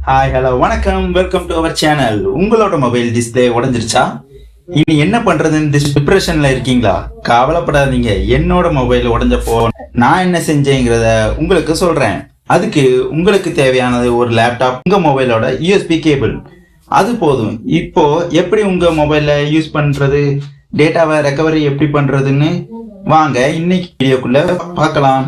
Hi hello வணக்கம், welcome to our channel. உங்களோட mobile display உடஞ்சிருச்சா? இனி என்ன பண்றதுன்னு டிப்ரெஷன்ல இருக்கீங்களா? கவலைப்படாதீங்க. என்னோட மொபைல் உடஞ்சப்போ நான் என்ன செஞ்சேங்கிறத உங்களுக்கு சொல்றேன். அதுக்கு உங்களுக்கு தேவையானது ஒரு லேப்டாப், உங்க மொபைலோட USB கேபிள், அது போதும். இப்போ எப்படி உங்க மொபைல யூஸ் பண்றது, டேட்டாவை ரெக்கவரி எப்படி பண்றதுன்னு வாங்க இன்னைக்கு வீடியோக்குள்ள பார்க்கலாம்.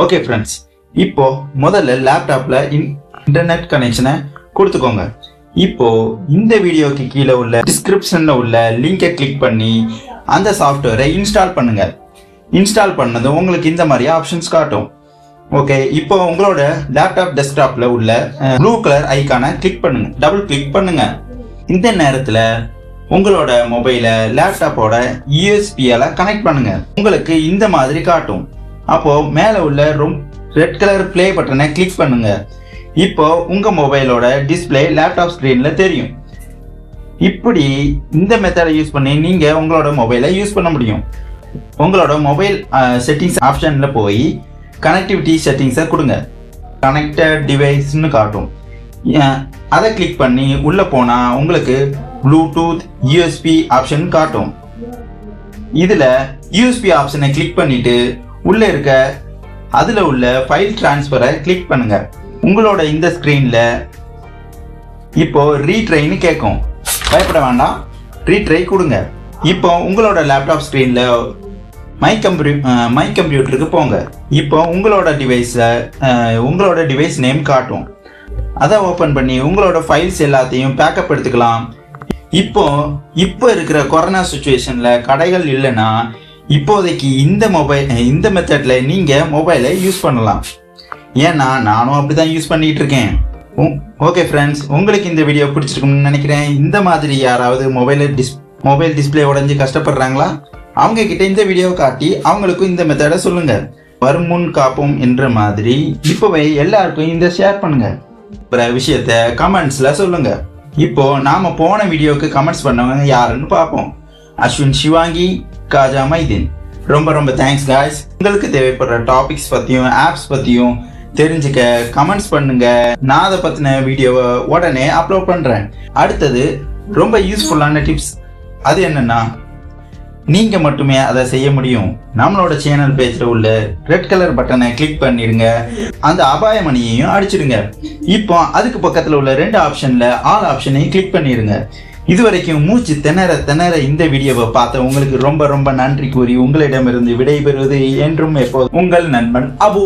ஓகே ஃப்ரெண்ட்ஸ், இப்போ முதல்ல லேப்டாப்ல இன்டர்நெட் கனெக்ஷனை கொடுத்துக்கோங்க. இப்போ இந்த வீடியோக்கு கீழே உள்ள டிஸ்கிரிப்ஷன்ல உள்ள லிங்கை கிளிக் பண்ணி அந்த சாஃப்ட்வேரை இன்ஸ்டால் பண்ணுங்க. இன்ஸ்டால் பண்ணது உங்களுக்கு இந்த மாதிரி ஆப்ஷன்ஸ் காட்டும். ஓகே, இப்போ உங்களோட லேப்டாப் டெஸ்க்டாப்ல உள்ள ப்ளூ கலர் ஐக்கானை கிளிக் பண்ணுங்க, டபுள் கிளிக் பண்ணுங்க. இந்த நேரத்துல உங்களோட மொபைலை லேப்டாப்போட USB-ஆல கனெக்ட் பண்ணுங்க. உங்களுக்கு இந்த மாதிரி காட்டும். அப்போ மேல உள்ள ரெட் கலர் பிளே பட்டனை கிளிக் பண்ணுங்க. இப்போ உங்க மொபைலோட டிஸ்பிளே லேப்டாப் ஸ்கிரீன்ல தெரியும். இப்படி இந்த மெத்தடை யூஸ் பண்ணி நீங்க உங்களோட மொபைலை யூஸ் பண்ண முடியும். உங்களோட மொபைல் செட்டிங்ஸ் ஆப்ஷன்ல போய் கனெக்டிவிட்டி செட்டிங்ஸை கொடுங்க. கனெக்டட் டிவைஸ்னு காட்டும். அதை கிளிக் பண்ணி உள்ள போனா உங்களுக்கு ப்ளூடூத் USB ஆப்ஷன் காட்டும். இதுல USB ஆப்ஷனை கிளிக் பண்ணிட்டு உள்ள இருக்க அதுல உள்ள ஃபைல் டிரான்ஸ்ஃபரை கிளிக் பண்ணுங்க. உங்களோட இந்த ஸ்கிரீன்ல இப்போ ரீட்ரைன்னு கேட்கும். பயப்பட வேண்டாம், ரீட்ரை கொடுங்க. இப்போ உங்களோட லேப்டாப் ஸ்கிரீன்ல மை கம்ப்யூட்டருக்கு போங்க. இப்போ உங்களோட டிவைஸ் நேம் காட்டும். அதை ஓபன் பண்ணி உங்களோட ஃபைல்ஸ் எல்லாத்தையும் பேக்கப் எடுத்துக்கலாம். இப்போ இருக்கிற கொரோனா சுச்சுவேஷன்ல கடைகள் இல்லைன்னா இப்போதைக்கு இந்த மெத்தட்ல நீங்க மொபைலை யூஸ் பண்ணலாம். ஏன்னா நானும் அப்படிதான் யூஸ் பண்ணிட்டு இருக்கேன். ஓகே ஃப்ரெண்ட்ஸ், உங்களுக்கு இந்த வீடியோ பிடிச்சிருக்கும்னு நினைக்கிறேன். இந்த மாதிரி யாராவது மொபைல் டிஸ்பிளே உடைஞ்சு கஷ்டப்படுறாங்களா? அவங்க கிட்ட இந்த வீடியோ காட்டி அவங்களுக்கும் இந்த மெத்தடை சொல்லுங்க. வரும் முன் காப்போம் என்ற மாதிரி இப்போவே எல்லாருக்கும் இந்த ஷேர் பண்ணுங்க. விஷயத்த கமெண்ட்ஸ்ல சொல்லுங்க. இப்போ நாம போன வீடியோக்கு கமெண்ட்ஸ் பண்ணவங்க யாருன்னு பார்ப்போம். அஸ்வின், சிவாங்கி, காஜா, மைதீன். ரொம்ப தேங்க்ஸ் காய்ஸ். உங்களுக்கு தேவைப்படுற டாபிக்ஸ் பத்தியும் ஆப்ஸ் பத்தியும் தெரிஞ்சுக்க கமெண்ட்ஸ் பண்ணுங்க. நான் அதை பத்தின வீடியோவை உடனே அப்லோட் பண்றேன். அடுத்தது ரொம்ப யூஸ்ஃபுல்லான டிப்ஸ். அது என்னன்னா, நீங்க மட்டுமே அதை செய்ய முடியும். நம்மளோட சேனல் பேஜ்ல உள்ள ரெட் கலர் பட்டனை கிளிக் பண்ணிடுங்க. அந்த அபாய மணியையும் அடிச்சிடுங்க. இப்போ அதுக்கு பக்கத்துல உள்ள 2 ஆப்ஷன்ல ஆல் ஆப்ஷனையும் கிளிக் பண்ணிடுங்க. இதுவரைக்கும் மூச்சு திணற இந்த வீடியோவை பார்த்த உங்களுக்கு ரொம்ப நன்றி கூறி உங்களிடமிருந்து விடைபெறுவது என்றும் எப்போது உங்கள் நண்பன் அபு.